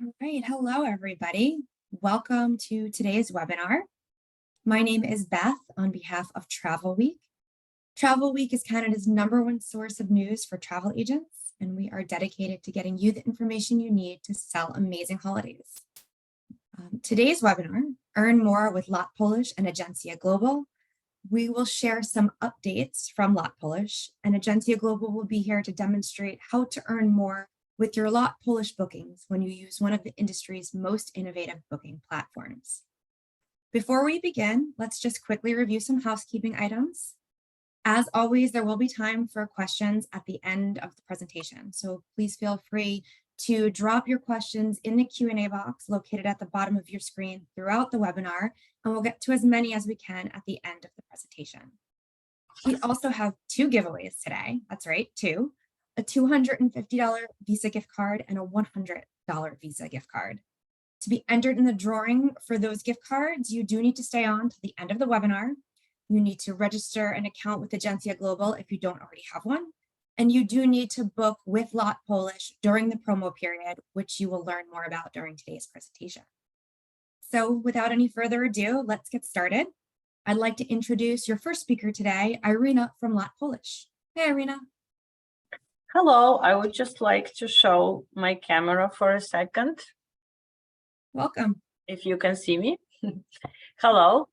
All right. Hello, everybody. Welcome to today's webinar. My name is Beth on behalf of Travelweek. Travelweek is Canada's #1 source of news for travel agents, and we are dedicated to getting you the information you need to sell amazing holidays. Today's webinar, Earn More with Lot Polish and Agencia Global. We will share some updates from Lot Polish, and Agencia Global will be here to demonstrate how to earn more with your Lot Polish bookings when you use one of the industry's most innovative booking platforms. Before we begin, let's just quickly review some housekeeping items. As always, there will be time for questions at the end of the presentation, so please feel free to drop your questions in the Q&A box located at the bottom of your screen throughout the webinar, and we'll get to as many as we can at the end of the presentation. We also have 2 giveaways today. That's right, 2. A $250 Visa gift card and a $100 Visa gift card. To be entered in the drawing for those gift cards, you do need to stay on to the end of the webinar. You need to register an account with Agencia Global if you don't already have one. And you do need to book with Lot Polish during the promo period, which you will learn more about during today's presentation. So without any further ado, let's get started. I'd like to introduce your first speaker today, Irina from Lot Polish. Hey, Irina. Hello, I would just like to show my camera for a second. Welcome. If you can see me. Hello.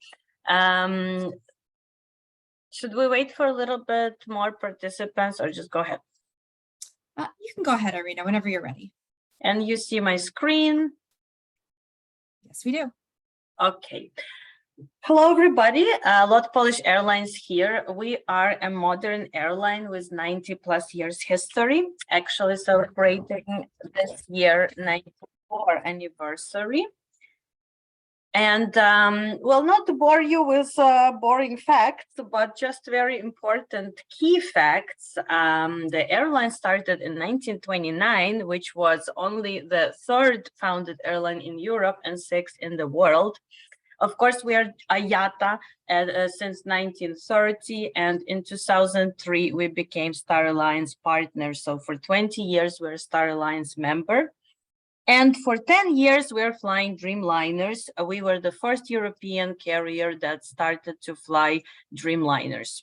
Should we wait for a little bit more participants or just go ahead? You can go ahead, Irina, whenever you're ready. And you see my screen? Yes, we do. Okay. Hello, everybody. Lot Polish Airlines here. We are a modern airline with 90+ years history, actually celebrating this year 94th anniversary. And will not bore you with boring facts, but just very important key facts. The airline started in 1929, which was only the 3rd founded airline in Europe and 6th in the world. Of course, we are IATA since 1930, and in 2003, we became Star Alliance partners. So for 20 years, we're a Star Alliance member. And for 10 years, we're flying Dreamliners. We were the first European carrier that started to fly Dreamliners.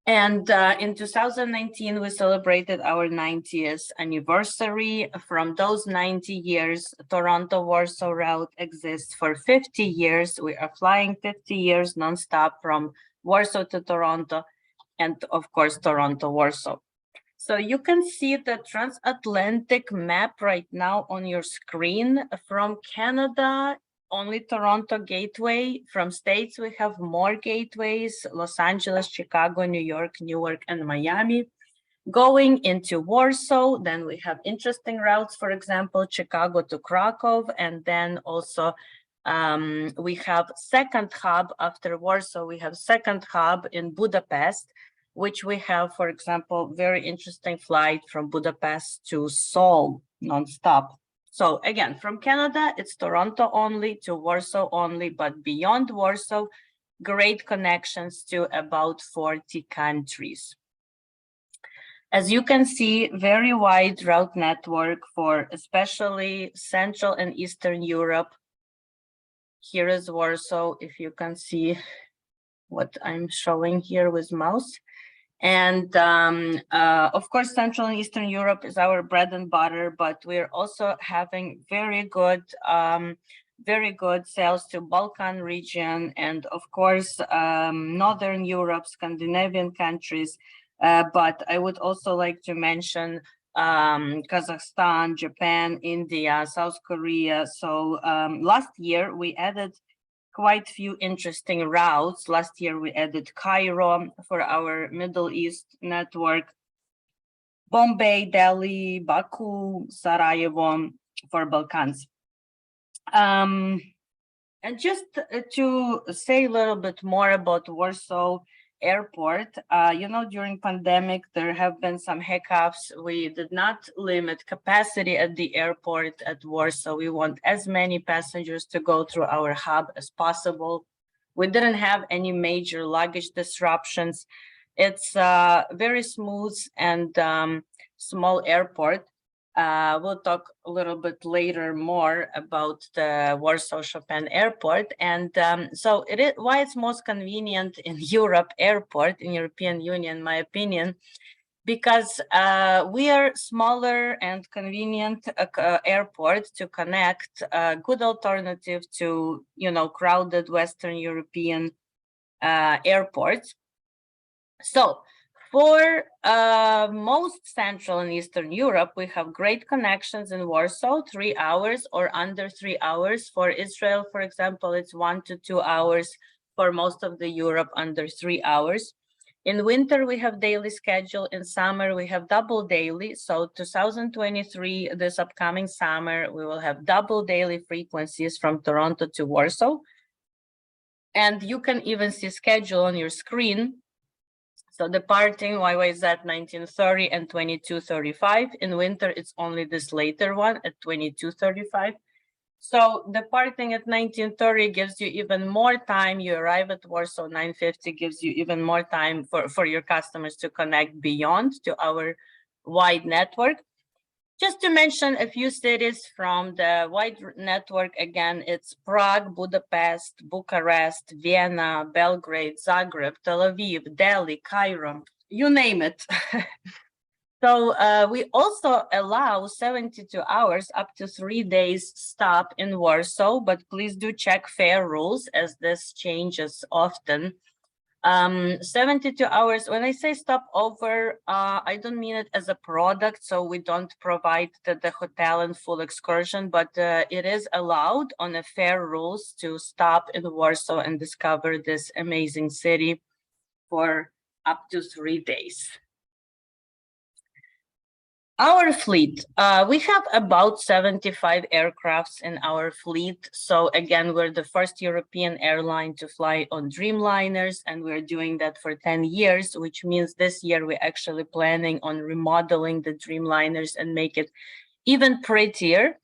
And in 2019, we celebrated our 90th anniversary. From those 90 years, Toronto-Warsaw route exists for 50 years. We are flying 50 years nonstop from Warsaw to Toronto, and of course, Toronto-Warsaw. So you can see the transatlantic map right now on your screen. From Canada, only Toronto gateway. From States, we have more gateways: Los Angeles, Chicago, New York, Newark, and Miami. Going into Warsaw, then we have interesting routes, for example, Chicago to Krakow, and then also we have second hub after Warsaw. We have second hub in Budapest, which we have, for example, very interesting flight from Budapest to Seoul nonstop. So again, from Canada, it's Toronto only to Warsaw only, but beyond Warsaw, great connections to about 40 countries. As you can see, very wide route network for especially Central and Eastern Europe. Here is Warsaw, if you can see what I'm showing here with mouse. And of course, Central and Eastern Europe is our bread and butter, but we're also having very good sales to Balkan region, and of course, Northern Europe, Scandinavian countries. But I would also like to mention Kazakhstan, Japan, India, South Korea. So last year we added quite few interesting routes. Last year, we added Cairo for our Middle East network, Bombay, Delhi, Baku, Sarajevo for Balkans. And just to say a little bit more about Warsaw Airport, during pandemic, there have been some hiccups. We did not limit capacity at the airport at Warsaw. We want as many passengers to go through our hub as possible. We didn't have any major luggage disruptions. It's a very smooth and small airport. We'll talk a little bit later more about the Warsaw Chopin Airport. And so it is why it's most convenient in Europe airport, in European Union, in my opinion, because we are smaller and convenient airport to connect, good alternative to, crowded Western European airports. So for most Central and Eastern Europe, we have great connections in Warsaw, 3 hours or under 3 hours. For Israel, for example, it's 1 to 2 hours. For most of the Europe, under 3 hours. In winter, we have daily schedule. In summer, we have double daily. So 2023, this upcoming summer, we will have double daily frequencies from Toronto to Warsaw. And you can even see schedule on your screen. So departing YYZ 1930 and 2235. In winter, it's only this later one at 2235. So departing at 1930 gives you even more time. You arrive at Warsaw 9:50, gives you even more time for your customers to connect beyond to our wide network. Just to mention a few cities from the wide network, again, it's Prague, Budapest, Bucharest, Vienna, Belgrade, Zagreb, Tel Aviv, Delhi, Cairo, you name it. So we also allow 72 hours up to 3 days stop in Warsaw, but please do check fare rules as this changes often. 72 hours, when I say stop over, I don't mean it as a product, so we don't provide the hotel and full excursion, but it is allowed on a fare rules to stop in Warsaw and discover this amazing city for up to 3 days. Our fleet, we have about 75 aircrafts in our fleet. So again, we're the first European airline to fly on Dreamliners, and we're doing that for 10 years, which means this year we're actually planning on remodeling the Dreamliners and make it even prettier.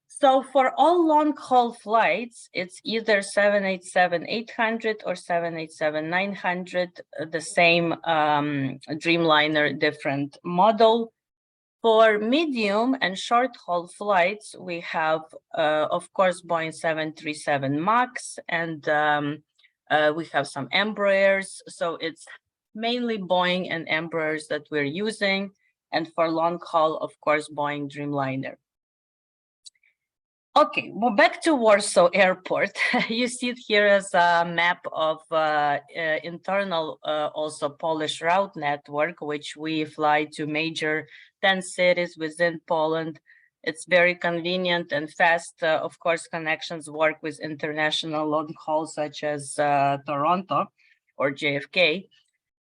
So for all long-haul flights, it's either 787-800 or 787-900, the same Dreamliner, different model. For medium and short-haul flights, we have, of course, Boeing 737 MAX, and we have some Embraers. So it's mainly Boeing and Embraers that we're using. And for long-haul, of course, Boeing Dreamliner. Okay, well, back to Warsaw Airport. You see it here as a map of internal, also Polish route network, which we fly to major 10 cities within Poland. It's very convenient and fast. Of course, connections work with international long haul such as Toronto or JFK.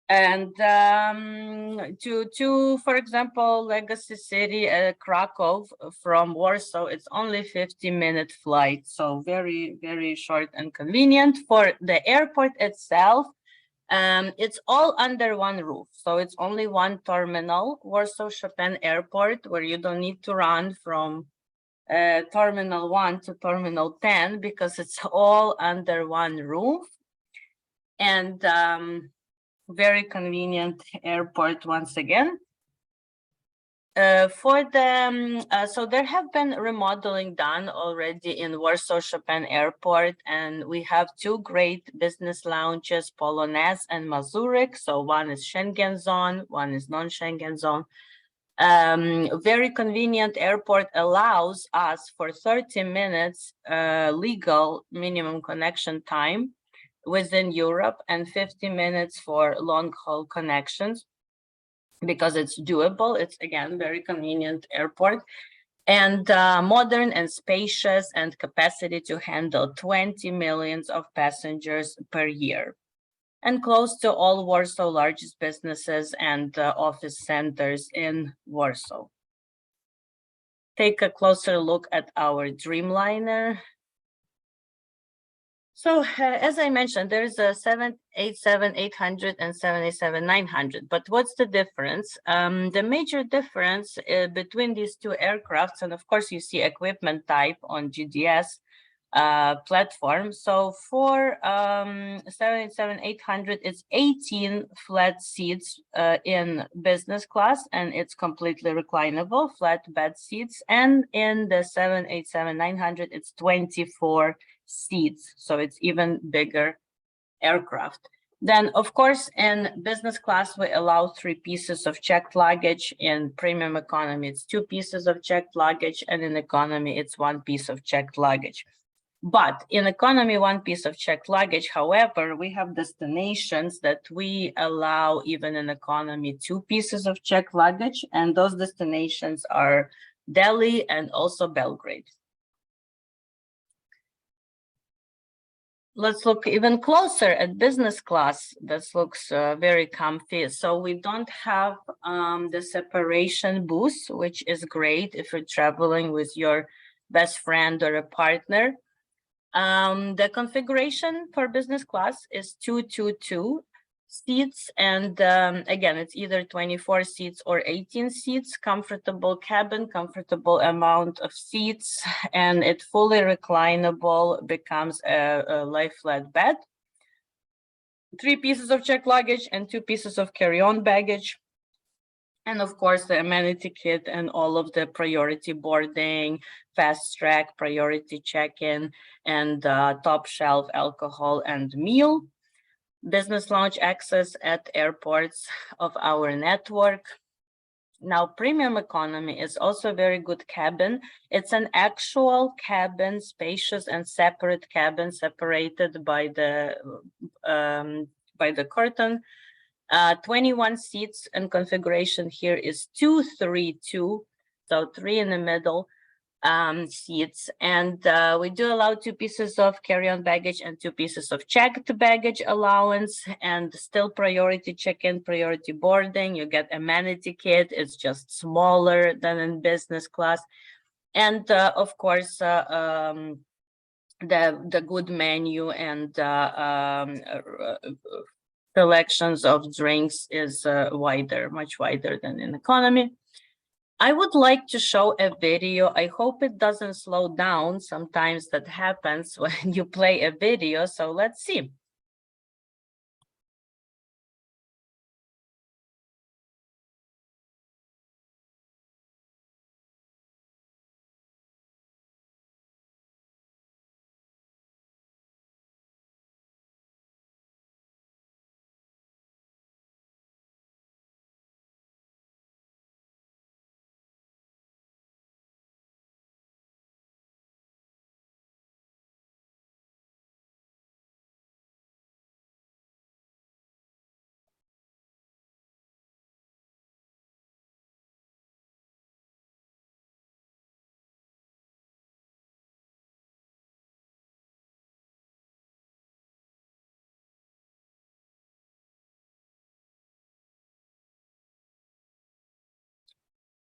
And to, for example, Legacy City, Krakow from Warsaw, it's only 50-minute flight. So very, very short and convenient. For the airport itself, it's all under one roof. So it's only one terminal, Warsaw Chopin Airport, where you don't need to run from Terminal 1 to Terminal 10 because it's all under one roof. And very convenient airport once again. For the so there have been remodeling done already in Warsaw Chopin Airport, and we have 2 great business lounges, Polonaise and Mazurek. So one is Schengen zone, one is non-Schengen zone. Very convenient airport, allows us for 30 minutes legal minimum connection time within Europe and 50 minutes for long-haul connections because it's doable. It's, again, very convenient airport and modern and spacious and capacity to handle 20 million of passengers per year and close to all Warsaw largest businesses and office centers in Warsaw. Take a closer look at our Dreamliner. So as I mentioned, there's a 787-800 and 787-900, but what's the difference? The major difference between these 2 aircrafts, and of course you see equipment type on GDS, platform. So for 787-800, it's 18 flat seats in business class, and it's completely reclinable, flat bed seats. And in the 787-900, it's 24 seats, so it's even bigger aircraft. Then, of course, in business class, we allow 3 pieces of checked luggage. In premium economy, it's 2 pieces of checked luggage, and in economy, it's 1 piece of checked luggage. But in economy, 1 piece of checked luggage. However, we have destinations that we allow even in economy 2 pieces of checked luggage, and those destinations are Delhi and also Belgrade. Let's look even closer at business class. This looks very comfy. So we don't have the separation booth, which is great if you're traveling with your best friend or a partner. The configuration for business class is 222 seats, and again, it's either 24 seats or 18 seats, comfortable cabin, comfortable amount of seats, and it fully reclinable, becomes a lie flat bed. 3 pieces of checked luggage and 2 pieces of carry-on baggage. And of course, the amenity kit and all of the priority boarding, fast track, priority check-in, and top shelf alcohol and meal. Business lounge access at airports of our network. Now, premium economy is also a very good cabin. It's an actual cabin, spacious and separate cabin, separated by the curtain. 21 seats, and configuration here is 232, so 3 in the middle seats. And we do allow 2 pieces of carry-on baggage and 2 pieces of checked baggage allowance, and still priority check-in, priority boarding. You get amenity kit. It's just smaller than in business class. And of course, the good menu and selections of drinks is much wider than in economy. I would like to show a video. I hope it doesn't slow down. Sometimes that happens when you play a video. So let's see.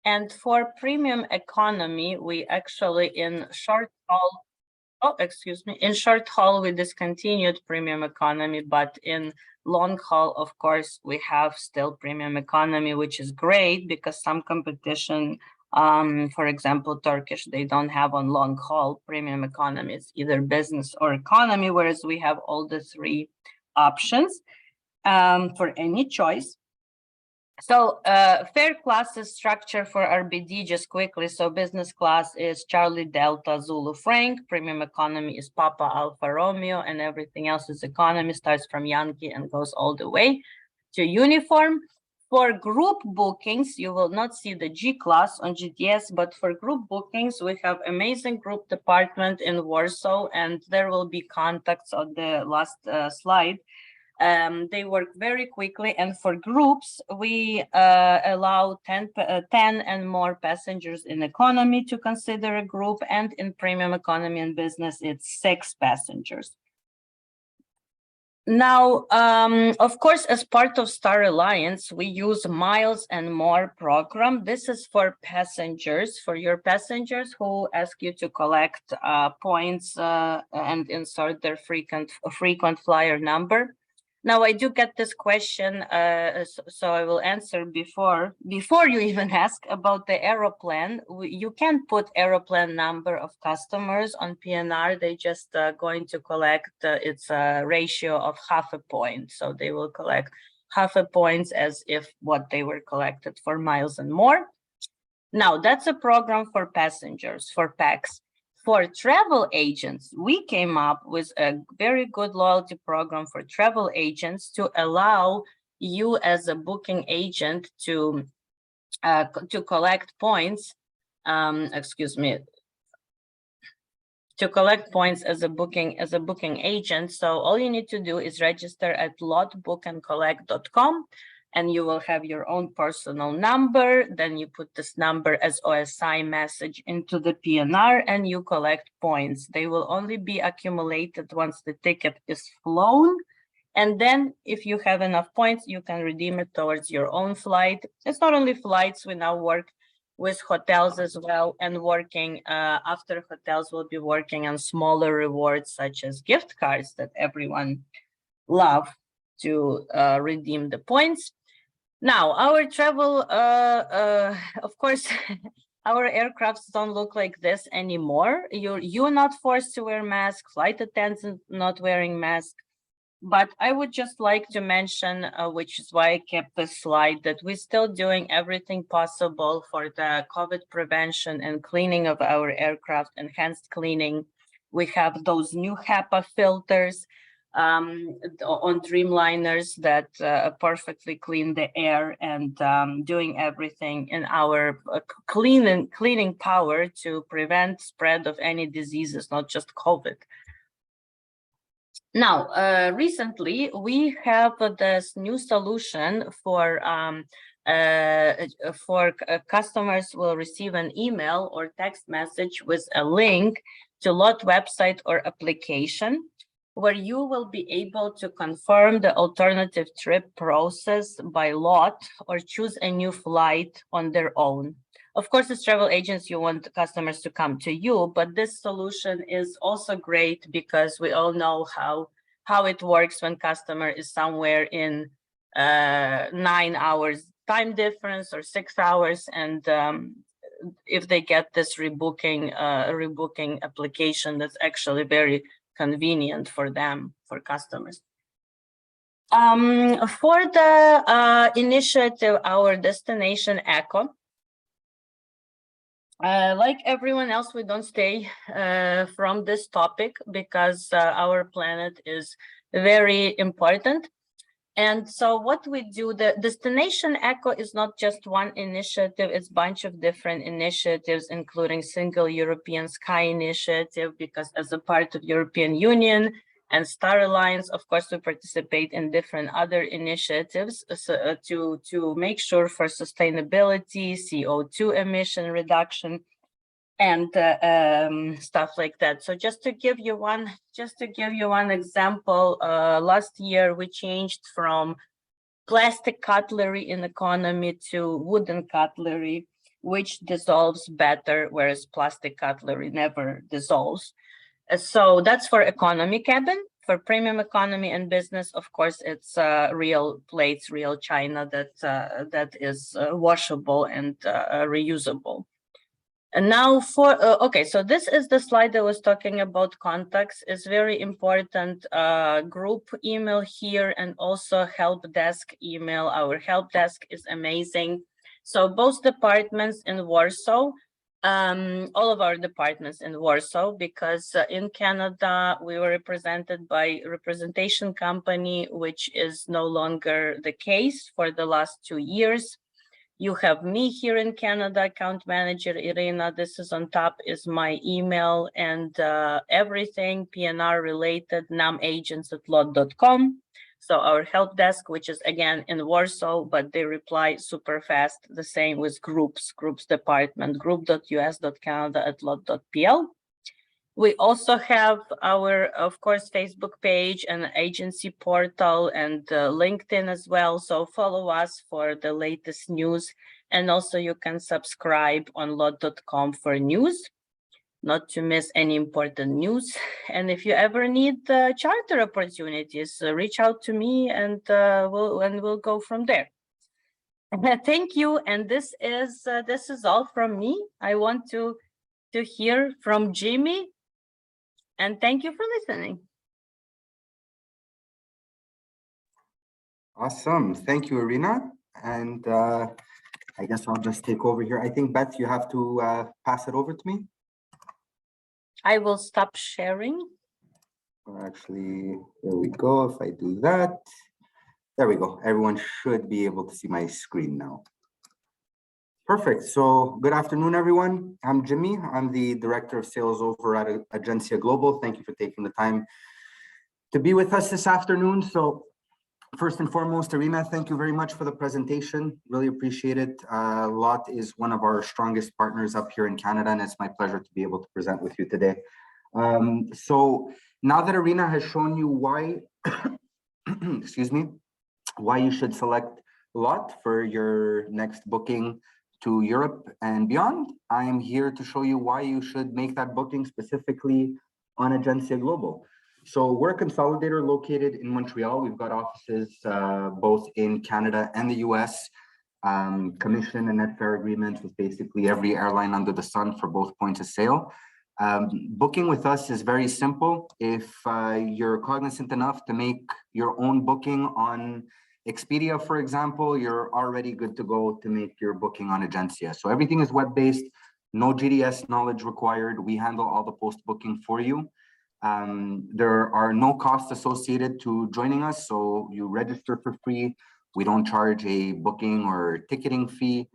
And for premium economy, we actually in short haul, in short haul, we discontinued premium economy, but in long haul, of course, we have still premium economy, which is great because some competition, for example, Turkish, they don't have on long haul premium economy. It's either business or economy, whereas we have all the 3 options for any choice. So fare classes structure for RBD, just quickly. So business class is Charlie Delta Zulu Frank, premium economy is Papa Alfa Romeo, and everything else is economy, starts from Yankee and goes all the way to uniform. For group bookings, you will not see the G class on GTS, but for group bookings, we have amazing group department in Warsaw, and there will be contacts on the last slide. They work very quickly, and for groups, we allow 10 and more passengers in economy to consider a group, and in premium economy and business, it's 6 passengers. Now, of course, as part of Star Alliance, we use Miles and More program. This is for passengers, for your passengers who ask you to collect points and insert their frequent flyer number. Now, I do get this question, so I will answer before you even ask about the aeroplan. You can't put aeroplan number of customers on PNR. They just going to collect its ratio of half a point. So they will collect half a point as if what they were collected for miles and more. Now, that's a program for passengers, for PAX. For travel agents, we came up with a very good loyalty program for travel agents to allow you as a booking agent to collect points. To collect points as a booking agent. So all you need to do is register at lotbookandcollect.com. And you will have your own personal number. Then you put this number as OSI message into the PNR and you collect points. They will only be accumulated once the ticket is flown. And then if you have enough points, you can redeem it towards your own flight. It's not only flights, we now work with hotels as well, and working after hotels will be working on smaller rewards such as gift cards that everyone love to redeem the points. Now, our travel, of course, our aircrafts don't look like this anymore. You're not forced to wear masks, flight attendants not wearing masks. But I would just like to mention, which is why I kept this slide, that we're still doing everything possible for the COVID prevention and cleaning of our aircraft, enhanced cleaning. We have those new HEPA filters on Dreamliners that perfectly clean the air, and doing everything in our cleaning power to prevent spread of any diseases, not just COVID. Now, recently we have this new solution for customers will receive an email or text message with a link to LOT website or application, where you will be able to confirm the alternative trip process by LOT or choose a new flight on their own. Of course, as travel agents, you want customers to come to you, but this solution is also great because we all know how it works when customer is somewhere in 9 hours time difference or 6 hours, and if they get this rebooking application, that's actually very convenient for them, for customers. For the initiative, our Destination Echo, like everyone else, we don't stay from this topic because our planet is very important. And so what we do, the Destination Echo is not just one initiative, it's a bunch of different initiatives, including Single European Sky Initiative, because as a part of European Union and Star Alliance, of course, we participate in different other initiatives to make sure for sustainability, CO2 emission reduction, and stuff like that. So just to give you one example, last year we changed from plastic cutlery in economy to wooden cutlery, which dissolves better, whereas plastic cutlery never dissolves. So that's for economy cabin. For premium economy and business, of course, it's real plates, real china that is washable and reusable. And now for, okay, so this is the slide that was talking about contacts. It's very important group email here, and also help desk email. Our help desk is amazing. So both departments in Warsaw, all of our departments in Warsaw, because in Canada, we were represented by representation company, which is no longer the case for the last 2 years. You have me here in Canada, account manager Irina. This is on top is my email, and everything PNR related, namagents@lot.com. So our help desk, which is again in Warsaw, but they reply super fast. The same with groups department, group.us.canada@lot.pl. We also have our, of course, Facebook page and agency portal, and LinkedIn as well. So follow us for the latest news. And also you can subscribe on lot.com for news. not to miss any important news. And if you ever need charter opportunities, reach out to me and we'll go from there. Thank you. And this is all from me. I want to hear from Jimmy. And thank you for listening. Awesome. Thank you, Irina. And I guess I'll just take over here. I think, Beth, you have to pass it over to me. I will stop sharing. Actually, there we go. If I do that, there we go. Everyone should be able to see my screen now. Perfect. So good afternoon, everyone. I'm Jimmy. I'm the Director of Sales over at Agencia Global. Thank you for taking the time to be with us this afternoon. So first and foremost, Irina, thank you very much for the presentation. Really appreciate it. LOT is one of our strongest partners up here in Canada, and it's my pleasure to be able to present with you today. So now that Irina has shown you why, excuse me, why you should select LOT for your next booking to Europe and beyond, I am here to show you why you should make that booking specifically on Agencia Global. So we're a consolidator located in Montreal. We've got offices both in Canada and the US, commission and net fare agreements with basically every airline under the sun for both points of sale. Booking with us is very simple. If you're cognizant enough to make your own booking on Expedia, for example, you're already good to go to make your booking on Agencia. So everything is web-based, no GDS knowledge required. We handle all the post-booking for you. There are no costs associated to joining us, so you register for free. We don't charge a booking or ticketing fee,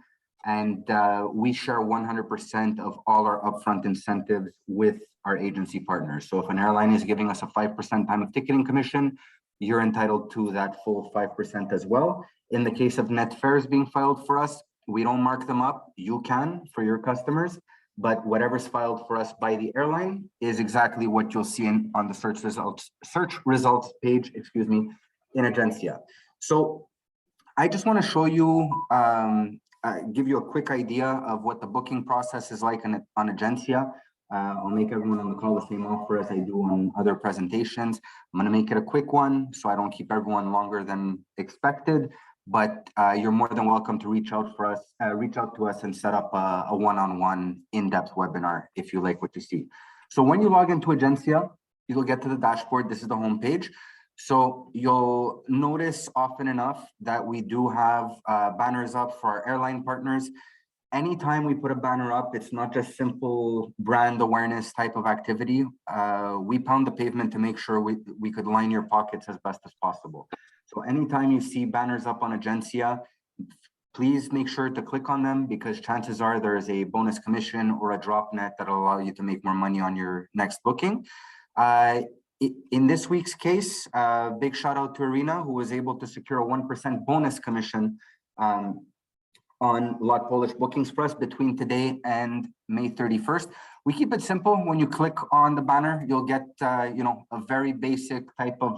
and we share 100% of all our upfront incentives with our agency partners. So if an airline is giving us a 5% time of ticketing commission, you're entitled to that full 5% as well. In the case of net fares being filed for us, we don't mark them up. You can for your customers, but whatever's filed for us by the airline is exactly what you'll see on the search results page, excuse me, in Agencia. So I just want to show you, give you a quick idea of what the booking process is like on Agencia. I'll make everyone on the call the same offer as I do on other presentations. I'm going to make it a quick one so I don't keep everyone longer than expected, but you're more than welcome to reach out to us and set up a one-on-one in-depth webinar if you like what you see. So when you log into Agencia, you'll get to the dashboard. This is the homepage. So you'll notice often enough that we do have banners up for our airline partners. Anytime we put a banner up, it's not just simple brand awareness type of activity. We pound the pavement to make sure we could line your pockets as best as possible. So anytime you see banners up on Agencia, please make sure to click on them because chances are there is a bonus commission or a drop net that'll allow you to make more money on your next booking. In this week's case, big shout out to Irina, who was able to secure a 1% bonus commission on LOT Polish bookings for us between today and May 31st. We keep it simple. When you click on the banner, you'll get a very basic type of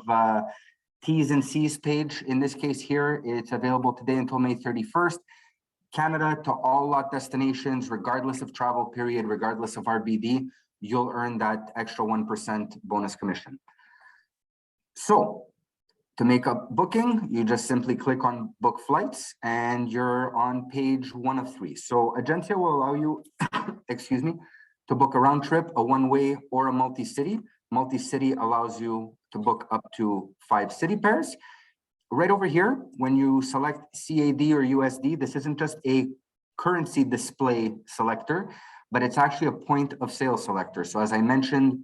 T's and C's page. In this case here, it's available today until May 31st. Canada to all LOT destinations, regardless of travel period, regardless of RBD, you'll earn that extra 1% bonus commission. So to make a booking, you just simply click on book flights and you're on page 1 of 3. So Agencia will allow you, excuse me, to book a round trip, a one-way or a multi-city. Multi-city allows you to book up to 5 city pairs. Right over here, when you select CAD or USD, this isn't just a currency display selector, but it's actually a point of sale selector. So as I mentioned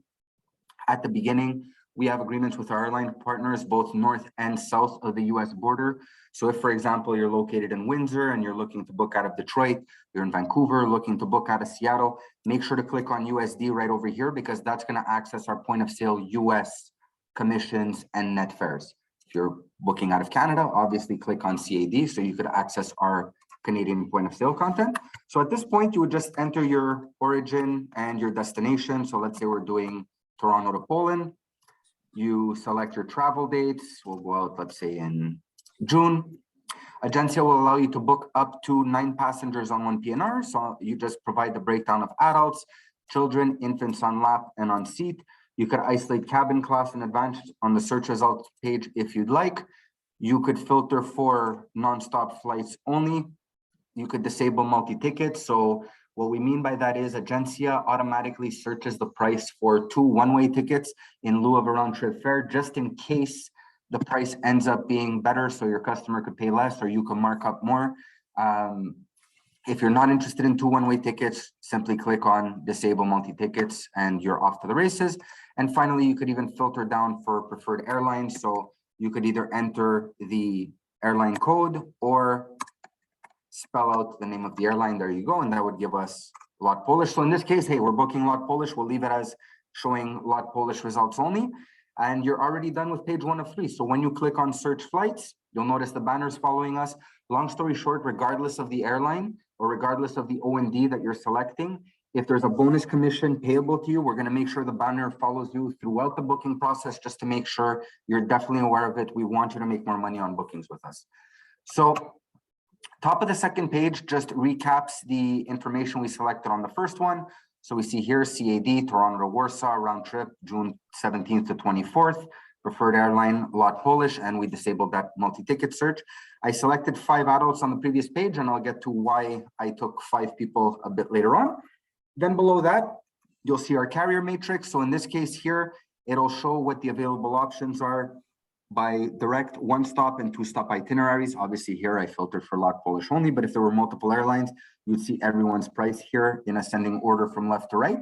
at the beginning, we have agreements with our airline partners, both north and south of the US border. So if, for example, you're located in Windsor and you're looking to book out of Detroit, you're in Vancouver looking to book out of Seattle, make sure to click on USD right over here because that's going to access our point of sale US commissions and net fares. If you're booking out of Canada, obviously click on CAD so you could access our Canadian point of sale content. So at this point, you would just enter your origin and your destination. So let's say we're doing Toronto to Poland. You select your travel dates. We'll go out, let's say in June. Agencia will allow you to book up to 9 passengers on one PNR. So you just provide the breakdown of adults, children, infants on lap and on seat. You could isolate cabin class in advance on the search results page if you'd like. You could filter for nonstop flights only. You could disable multi-tickets. So what we mean by that is Agencia automatically searches the price for 2 one-way tickets in lieu of a round-trip fare, just in case the price ends up being better, so your customer could pay less or you can mark up more. If you're not interested in 2 one-way tickets, simply click on disable multi-tickets and you're off to the races. And finally, you could even filter down for preferred airlines. So you could either enter the airline code or spell out the name of the airline. There you go. And that would give us LOT Polish. So in this case, hey, we're booking LOT Polish. We'll leave it as showing LOT Polish results only. And you're already done with page 1 of 3. So when you click on search flights, you'll notice the banners following us. Long story short, regardless of the airline or regardless of the O&D that you're selecting, if there's a bonus commission payable to you, we're going to make sure the banner follows you throughout the booking process just to make sure you're definitely aware of it. We want you to make more money on bookings with us. So top of the second page just recaps the information we selected on the first one. So we see here CAD, Toronto to Warsaw, round trip, June 17th to 24th, preferred airline, LOT Polish, and we disabled that multi-ticket search. I selected 5 adults on the previous page, and I'll get to why I took 5 people a bit later on. Then below that, you'll see our carrier matrix. So in this case here, it'll show what the available options are by direct, 1-stop and 2-stop itineraries. Obviously here I filtered for LOT Polish only, but if there were multiple airlines, you'd see everyone's price here in ascending order from left to right.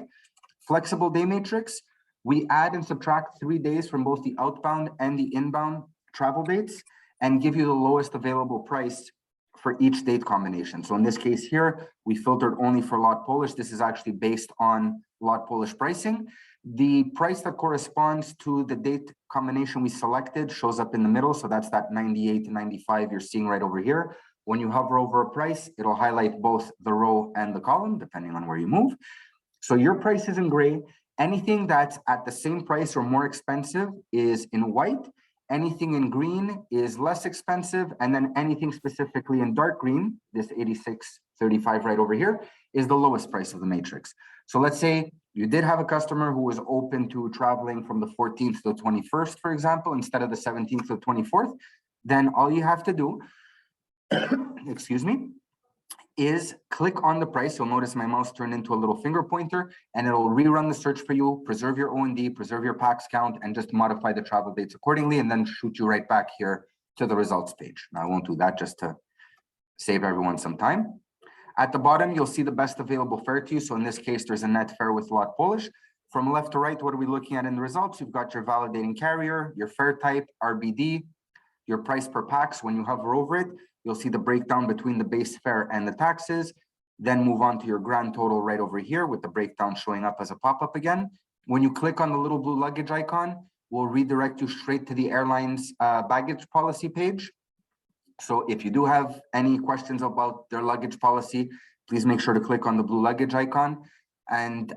Flexible day matrix, we add and subtract 3 days from both the outbound and the inbound travel dates and give you the lowest available price for each date combination. So in this case here, we filtered only for LOT Polish. This is actually based on LOT Polish pricing. The price that corresponds to the date combination we selected shows up in the middle. So that's that 98 to 95 you're seeing right over here. When you hover over a price, it'll highlight both the row and the column, depending on where you move. So your price is in gray. Anything that's at the same price or more expensive is in white. Anything in green is less expensive. And then anything specifically in dark green, this 86.35 right over here, is the lowest price of the matrix. So let's say you did have a customer who was open to traveling from the 14th to the 21st, for example, instead of the 17th to the 24th, then all you have to do, excuse me, is click on the price. You'll notice my mouse turned into a little finger pointer, and it'll rerun the search for you, preserve your O&D, preserve your PAX count, and just modify the travel dates accordingly, and then shoot you right back here to the results page. Now, I won't do that just to save everyone some time. At the bottom, you'll see the best available fare to you. So in this case, there's a net fare with LOT Polish. From left to right, what are we looking at in the results? You've got your validating carrier, your fare type, RBD, your price per pax. When you hover over it, you'll see the breakdown between the base fare and the taxes. Then move on to your grand total right over here with the breakdown showing up as a pop-up again. When you click on the little blue luggage icon, we'll redirect you straight to the airline's baggage policy page. So if you do have any questions about their luggage policy, please make sure to click on the blue luggage icon. And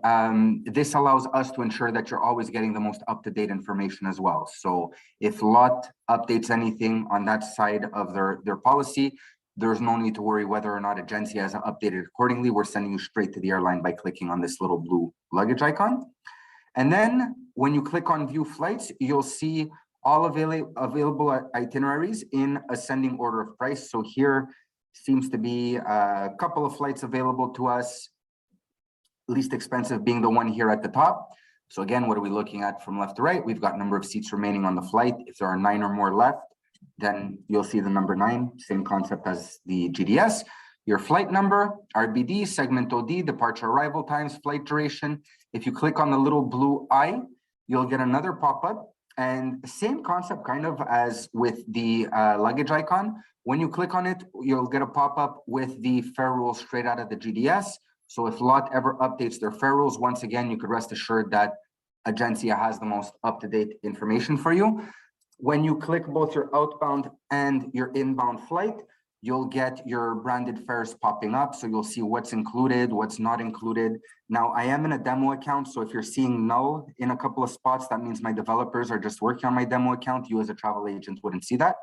this allows us to ensure that you're always getting the most up-to-date information as well. So if LOT updates anything on that side of their policy, there's no need to worry whether or not Agencia has updated accordingly. We're sending you straight to the airline by clicking on this little blue luggage icon. And then when you click on view flights, you'll see all available itineraries in ascending order of price. So here seems to be a couple of flights available to us, least expensive being the one here at the top. So again, what are we looking at from left to right? We've got number of seats remaining on the flight. If there are 9 or more left, then you'll see the number 9, same concept as the GDS. Your flight number, RBD, segment OD, departure arrival times, flight duration. If you click on the little blue eye, you'll get another pop-up. And same concept kind of as with the luggage icon. When you click on it, you'll get a pop-up with the fare rules straight out of the GDS. So if LOT ever updates their fare rules, once again, you could rest assured that Agencia has the most up-to-date information for you. When you click both your outbound and your inbound flight, you'll get your branded fares popping up. So you'll see what's included, what's not included. Now, I am in a demo account. So if you're seeing null in a couple of spots, that means my developers are just working on my demo account. You as a travel agent wouldn't see that.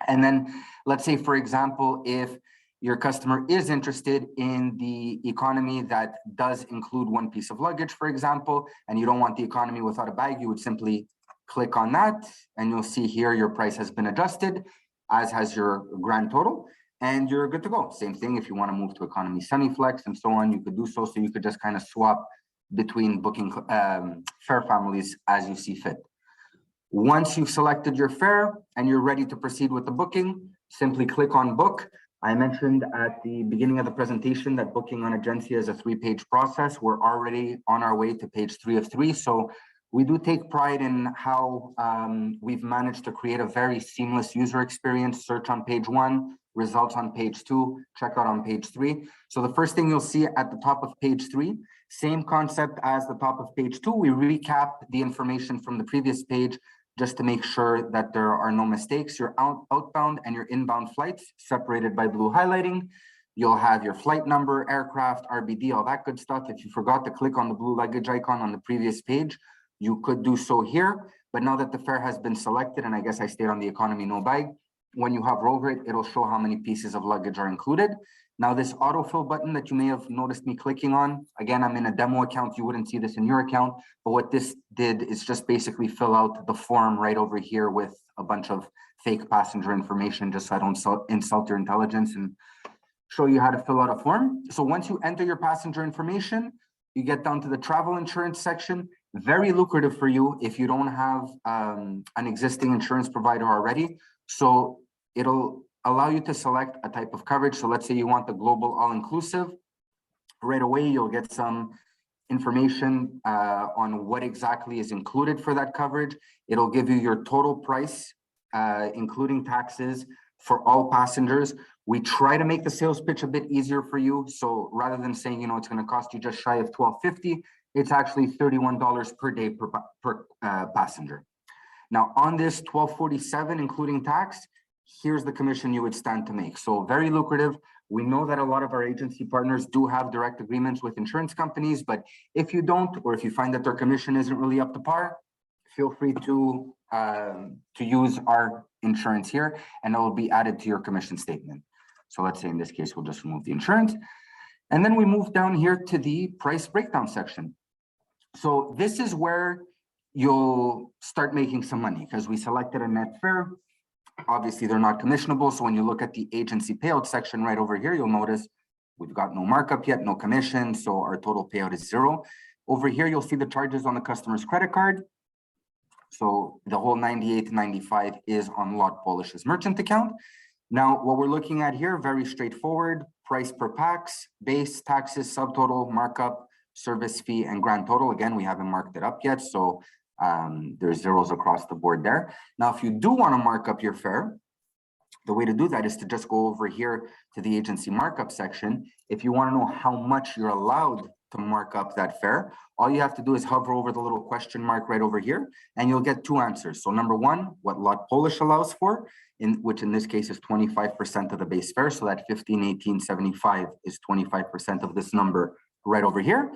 And then let's say, for example, if your customer is interested in the economy that does include one piece of luggage, for example, and you don't want the economy without a bag, you would simply click on that and you'll see here your price has been adjusted, as has your grand total, and you're good to go. Same thing if you want to move to economy semi-flex and so on, you could do so. So you could just kind of swap between booking fare families as you see fit. Once you've selected your fare and you're ready to proceed with the booking, simply click on book. I mentioned at the beginning of the presentation that booking on Agencia is a 3-page process. We're already on our way to page 3 of 3. So we do take pride in how we've managed to create a very seamless user experience. Search on page 1, results on page 2, checkout on page 3. So the first thing you'll see at the top of page 3, same concept as the top of page 2. We recap the information from the previous page just to make sure that there are no mistakes. Your outbound and your inbound flights separated by blue highlighting. You'll have your flight number, aircraft, RBD, all that good stuff. If you forgot to click on the blue luggage icon on the previous page, you could do so here. But now that the fare has been selected, and I guess I stayed on the economy no bag, when you hover over it, it'll show how many pieces of luggage are included. Now this autofill button that you may have noticed me clicking on, again, I'm in a demo account, you wouldn't see this in your account, but what this did is just basically fill out the form right over here with a bunch of fake passenger information, just so I don't insult your intelligence and show you how to fill out a form. So once you enter your passenger information, you get down to the travel insurance section. Very lucrative for you if you don't have an existing insurance provider already. So it'll allow you to select a type of coverage. So let's say you want the global all-inclusive. Right away, you'll get some information on what exactly is included for that coverage. It'll give you your total price, including taxes for all passengers. We try to make the sales pitch a bit easier for you. So rather than saying, you know, it's going to cost you just shy of $12.50, it's actually $31 per day per passenger. Now on this $12.47, including tax, here's the commission you would stand to make. So very lucrative. We know that a lot of our agency partners do have direct agreements with insurance companies, but if you don't, or if you find that their commission isn't really up to par, feel free to use our insurance here and it will be added to your commission statement. So let's say in this case, we'll just remove the insurance. And then we move down here to the price breakdown section. So this is where you'll start making some money because we selected a net fare. Obviously, they're not commissionable. So when you look at the agency payout section right over here, you'll notice we've got no markup yet, no commission. So our total payout is 0. Over here, you'll see the charges on the customer's credit card. So the whole 98.95 is on Lot Polish's merchant account. Now, what we're looking at here, very straightforward: price per pax, base, taxes, subtotal, markup, service fee, and grand total. Again, we haven't marked it up yet. So there's zeros across the board there. Now, if you do want to mark up your fare, the way to do that is to just go over here to the agency markup section. If you want to know how much you're allowed to mark up that fare, all you have to do is hover over the little question mark right over here, and you'll get 2 answers. So number 1, what Lot Polish allows for, which in this case is 25% of the base fare. So that 15,1875 is 25% of this number right over here.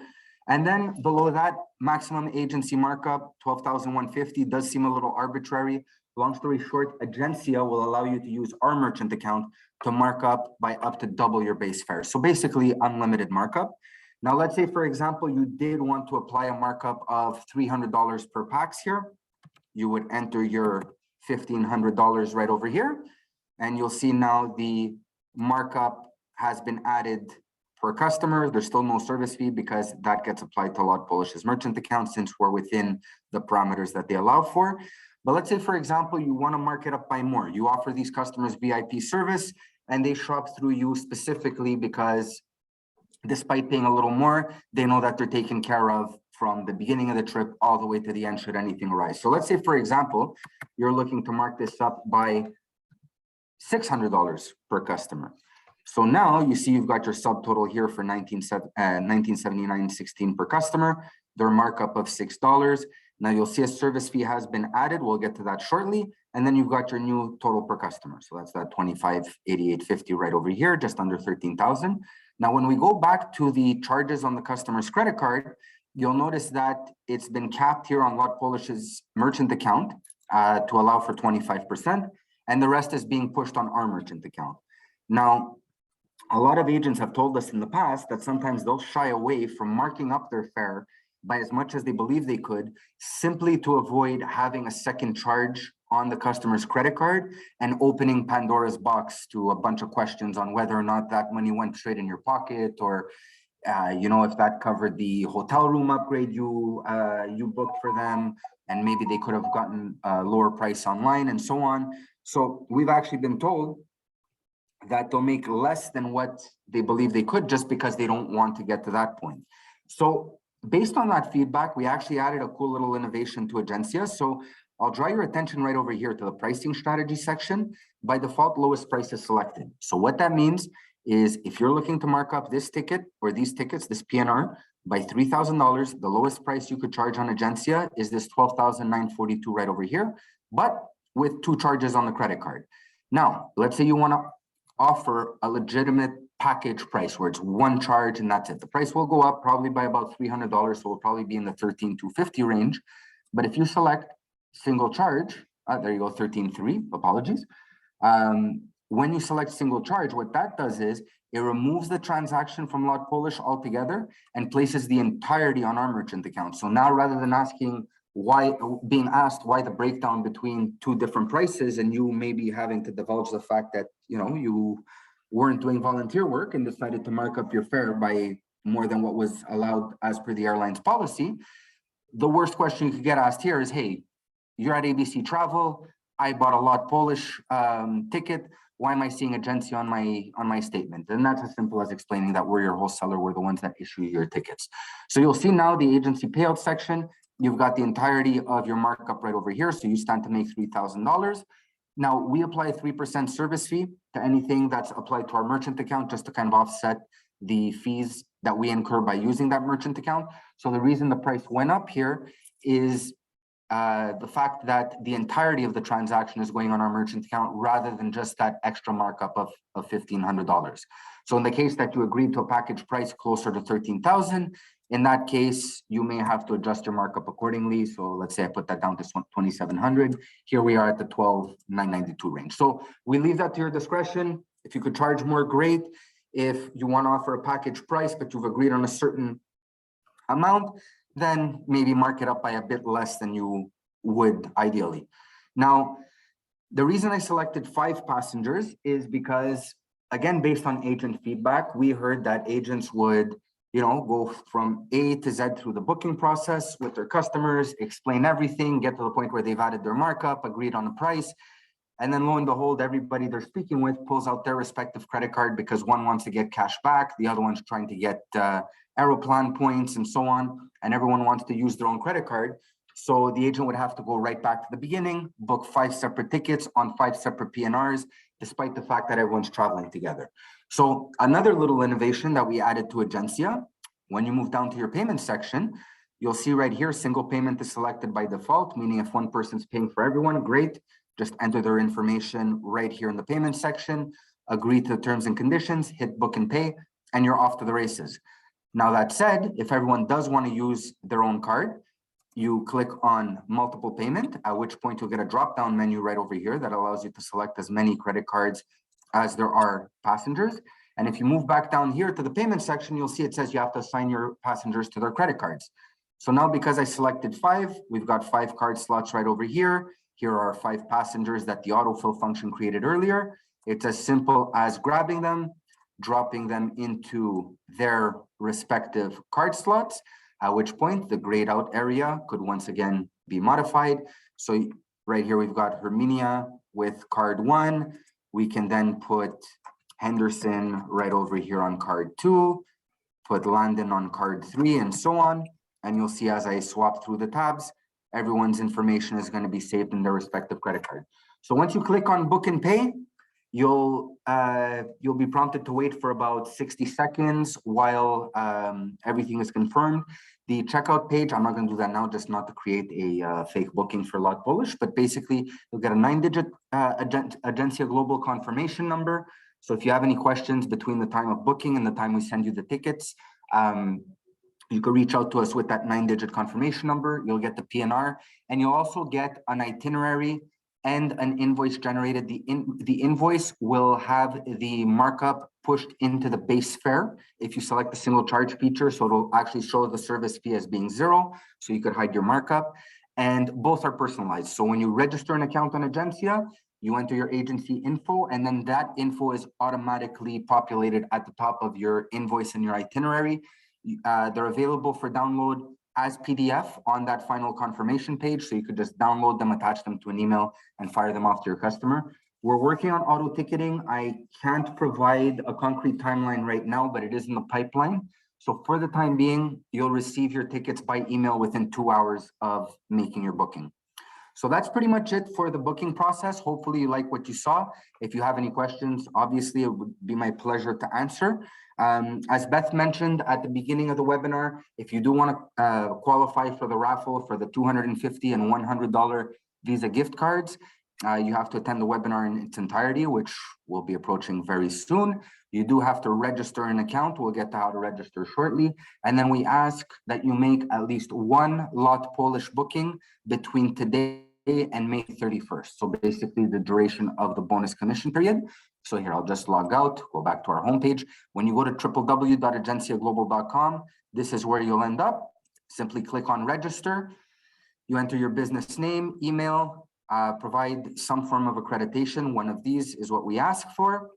And then below that, maximum agency markup, 12,150, does seem a little arbitrary. Long story short, Agencia will allow you to use our merchant account to mark up by up to double your base fare. So basically unlimited markup. Now, let's say, for example, you did want to apply a markup of $300 per pax here. You would enter your $1,500 right over here. And you'll see now the markup has been added per customer. There's still no service fee because that gets applied to Lot Polish's merchant account since we're within the parameters that they allow for. But let's say, for example, you want to mark it up by more. You offer these customers VIP service and they shop through you specifically because despite paying a little more, they know that they're taken care of from the beginning of the trip all the way to the end should anything arise. So let's say, for example, you're looking to mark this up by $600 per customer. So now you see you've got your subtotal here for $1979.16 per customer, their markup of $6. Now you'll see a service fee has been added. We'll get to that shortly. And then you've got your new total per customer. So that's that $25,8850 right over here, just under 13,000. Now, when we go back to the charges on the customer's credit card, you'll notice that it's been capped here on Lot Polish's merchant account to allow for 25%, and the rest is being pushed on our merchant account. Now, a lot of agents have told us in the past that sometimes they'll shy away from marking up their fare by as much as they believe they could, simply to avoid having a second charge on the customer's credit card and opening Pandora's box to a bunch of questions on whether or not that money went straight in your pocket, or if that covered the hotel room upgrade you booked for them, and maybe they could have gotten a lower price online and so on. So we've actually been told that they'll make less than what they believe they could just because they don't want to get to that point. So based on that feedback, we actually added a cool little innovation to Agencia. So I'll draw your attention right over here to the pricing strategy section. By default, lowest price is selected. So what that means is if you're looking to mark up this ticket or these tickets, this PNR, by $3,000, the lowest price you could charge on Agencia is this $12,942 right over here, but with 2 charges on the credit card. Now, let's say you want to offer a legitimate package price where it's 1 charge and that's it. The price will go up probably by about $300, so it'll probably be in the $13,250 range. But if you select single charge, there you go, 13,300, apologies. When you select single charge, what that does is it removes the transaction from Lot Polish altogether and places the entirety on our merchant account. So now, rather than being asked why the breakdown between 2 different prices, and you maybe having to divulge the fact that you weren't doing volunteer work and decided to mark up your fare by more than what was allowed as per the airline's policy, the worst question you could get asked here is, hey, you're at ABC Travel, I bought a Lot Polish ticket, why am I seeing Agencia on my statement? And that's as simple as explaining that we're your wholesaler, we're the ones that issue your tickets. So you'll see now the agency payout section, you've got the entirety of your markup right over here, so you stand to make $3,000. Now, we apply a 3% service fee to anything that's applied to our merchant account, just to kind of offset the fees that we incur by using that merchant account. So the reason the price went up here is the fact that the entirety of the transaction is going on our merchant account rather than just that extra markup of $1,500. So in the case that you agreed to a package price closer to $13,000, in that case, you may have to adjust your markup accordingly. So let's say I put that down to $2,700. Here we are at the $12,992 range. So we leave that to your discretion. If you could charge more, great. If you want to offer a package price, but you've agreed on a certain amount, then maybe mark it up by a bit less than you would ideally. Now, the reason I selected 5 passengers is because, again, based on agent feedback, we heard that agents would go from A to Z through the booking process with their customers, explain everything, get to the point where they've added their markup, agreed on the price. And then lo and behold, everybody they're speaking with pulls out their respective credit card because one wants to get cash back, the other one's trying to get Aeroplan points and so on, and everyone wants to use their own credit card. So the agent would have to go right back to the beginning, book 5 separate tickets on 5 separate PNRs, despite the fact that everyone's traveling together. So another little innovation that we added to Agencia, when you move down to your payment section, you'll see right here, single payment is selected by default, meaning if one person's paying for everyone, great. Just enter their information right here in the payment section, agree to the terms and conditions, hit book and pay, and you're off to the races. Now that said, if everyone does want to use their own card, you click on multiple payment, at which point you'll get a drop-down menu right over here that allows you to select as many credit cards as there are passengers. And if you move back down here to the payment section, you'll see it says you have to assign your passengers to their credit cards. So now because I selected 5, we've got 5 card slots right over here. Here are 5 passengers that the autofill function created earlier. It's as simple as grabbing them, dropping them into their respective card slots, at which point the grayed out area could once again be modified. So right here, we've got Herminia with card 1. We can then put Henderson right over here on card 2, put Landon on card 3, and so on. And you'll see as I swap through the tabs, everyone's information is going to be saved in their respective credit card. So once you click on book and pay, you'll be prompted to wait for about 60 seconds while everything is confirmed. The checkout page, I'm not going to do that now, just not to create a fake booking for Lot Polish, but basically you'll get a 9-digit Agencia Global confirmation number. So if you have any questions between the time of booking and the time we send you the tickets, you can reach out to us with that 9-digit confirmation number. You'll get the PNR, and you'll also get an itinerary and an invoice generated. The invoice will have the markup pushed into the base fare if you select the single charge feature. So it'll actually show the service fee as being 0, so you could hide your markup. And both are personalized. So when you register an account on Agencia, you enter your agency info, and then that info is automatically populated at the top of your invoice and your itinerary. They're available for download as PDF on that final confirmation page. So you could just download them, attach them to an email, and fire them off to your customer. We're working on auto ticketing. I can't provide a concrete timeline right now, but it is in the pipeline. So for the time being, you'll receive your tickets by email within 2 hours of making your booking. So that's pretty much it for the booking process. Hopefully you like what you saw. If you have any questions, obviously it would be my pleasure to answer. As Beth mentioned at the beginning of the webinar, if you do want to qualify for the raffle for the $250 and $100 Visa gift cards, you have to attend the webinar in its entirety, which will be approaching very soon. You do have to register an account. We'll get to how to register shortly. And then we ask that you make at least one Lot Polish booking between today and May 31st. So basically the duration of the bonus commission period. So here, I'll just log out, go back to our homepage. When you go to www.agenciaglobal.com, this is where you'll end up. Simply click on register. You enter your business name, email, provide some form of accreditation. One of these is what we ask for.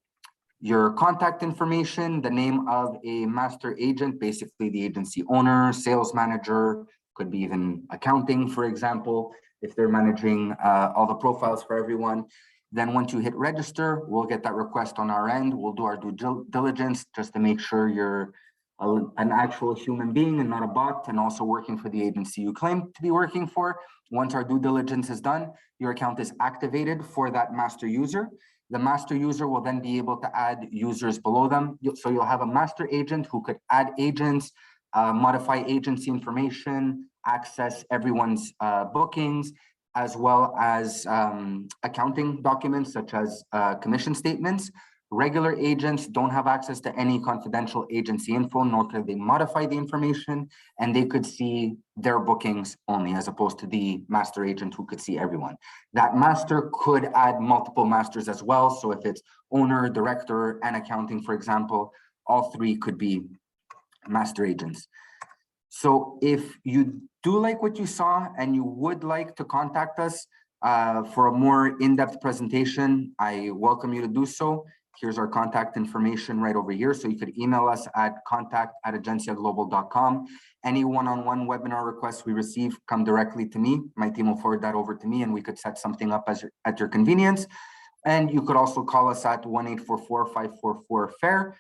Your contact information, the name of a master agent, basically the agency owner, sales manager, could be even accounting, for example, if they're managing all the profiles for everyone. Then once you hit register, we'll get that request on our end. We'll do our due diligence just to make sure you're an actual human being and not a bot, and also working for the agency you claim to be working for. Once our due diligence is done, your account is activated for that master user. The master user will then be able to add users below them. So you'll have a master agent who could add agents, modify agency information, access everyone's bookings, as well as accounting documents such as commission statements. Regular agents don't have access to any confidential agency info, nor could they modify the information, and they could see their bookings only, as opposed to the master agent who could see everyone. That master could add multiple masters as well. So if it's owner, director, and accounting, for example, all three could be master agents. So if you do like what you saw and you would like to contact us for a more in-depth presentation, I welcome you to do so. Here's our contact information right over here. So you could email us at contact@agenciaglobal.com. Any one-on-one webinar requests we receive come directly to me. My team will forward that over to me, and we could set something up at your convenience. And you could also call us at 1-844-544-FAIR,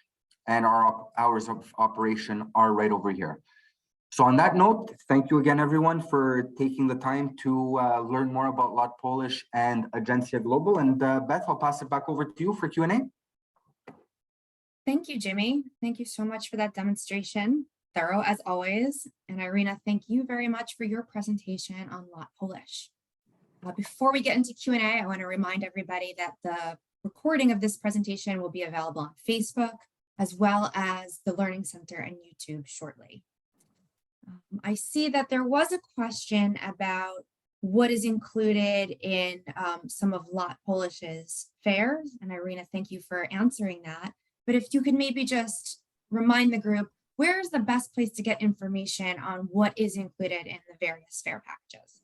and our hours of operation are right over here. So on that note, thank you again, everyone, for taking the time to learn more about Lot Polish and Agencia Global. And Beth, I'll pass it back over to you for Q&A. Thank you, Jimmy. Thank you so much for that demonstration. Thorough as always. And Irina, thank you very much for your presentation on Lot Polish. Before we get into Q&A, I want to remind everybody that the recording of this presentation will be available on Facebook, as well as the Learning Center and YouTube shortly. I see that there was a question about what is included in some of Lot Polish's fares. And Irina, thank you for answering that. But if you could maybe just remind the group, where is the best place to get information on what is included in the various fare packages?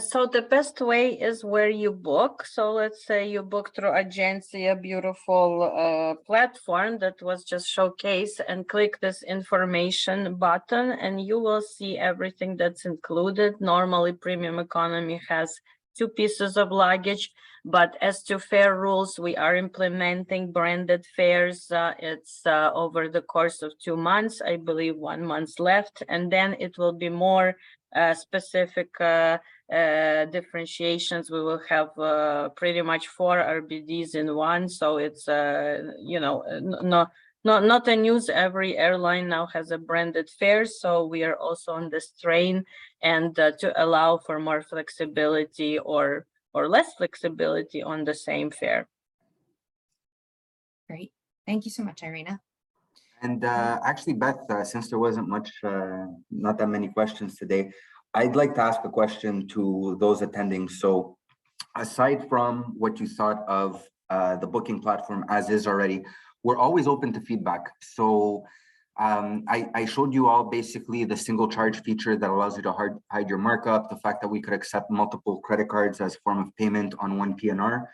So the best way is where you book. So let's say you book through Agencia, beautiful platform that was just showcased, and click this information button, and you will see everything that's included. Normally, premium economy has 2 pieces of luggage, but as to fare rules, we are implementing branded fares. It's over the course of 2 months, I believe 1 month left, and then it will be more specific differentiations. We will have pretty much 4 RBDs in one. So it's you know, not a news. Every airline now has a branded fare. So we are also on this train, and to allow for more flexibility or less flexibility on the same fare. Great. Thank you so much, Irina. And actually, Beth, since there wasn't much, not that many questions today, I'd like to ask a question to those attending. So aside from what you thought of the booking platform as is already. We're always open to feedback. So I showed you all basically the single charge feature that allows you to hide your markup, the fact that we could accept multiple credit cards as a form of payment on one PNR.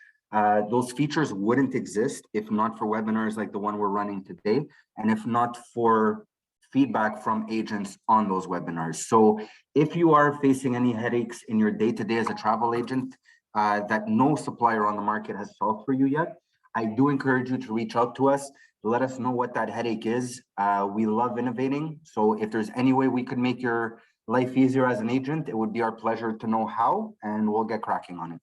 Those features wouldn't exist if not for webinars like the one we're running today, and if not for feedback from agents on those webinars. So if you are facing any headaches in your day-to-day as a travel agent that no supplier on the market has solved for you yet, I do encourage you to reach out to us. Let us know what that headache is. We love innovating. So if there's any way we could make your life easier as an agent, it would be our pleasure to know how, and we'll get cracking on it.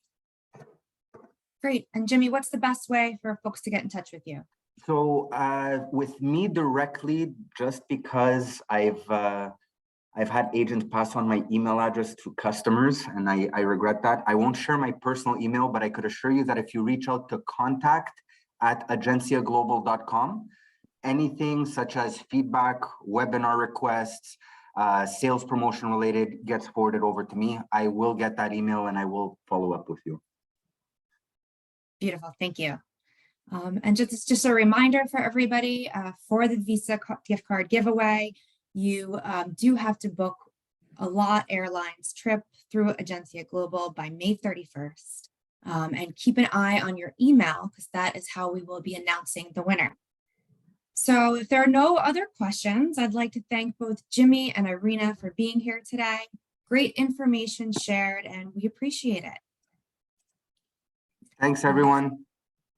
Great. And Jimmy, what's the best way for folks to get in touch with you? So with me directly, just because I've had agents pass on my email address to customers, and I regret that. I won't share my personal email, but I could assure you that if you reach out to contact@agenciaglobal.com, anything such as feedback, webinar requests, sales promotion related gets forwarded over to me. I will get that email and I will follow up with you. Beautiful. Thank you. And just a reminder for everybody, for the Visa gift card giveaway, you do have to book a LOT Airlines trip through Agencia Global by May 31st. And keep an eye on your email because that is how we will be announcing the winner. So if there are no other questions, I'd like to thank both Jimmy and Irina for being here today. Great information shared, and we appreciate it. Thanks, everyone.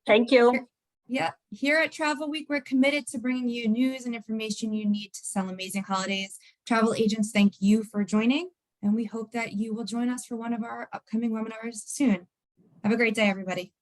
Thank you. Yeah, here at Travel Week, we're committed to bringing you news and information you need to sell amazing holidays. Travel agents, thank you for joining, and we hope that you will join us for one of our upcoming webinars soon. Have a great day, everybody.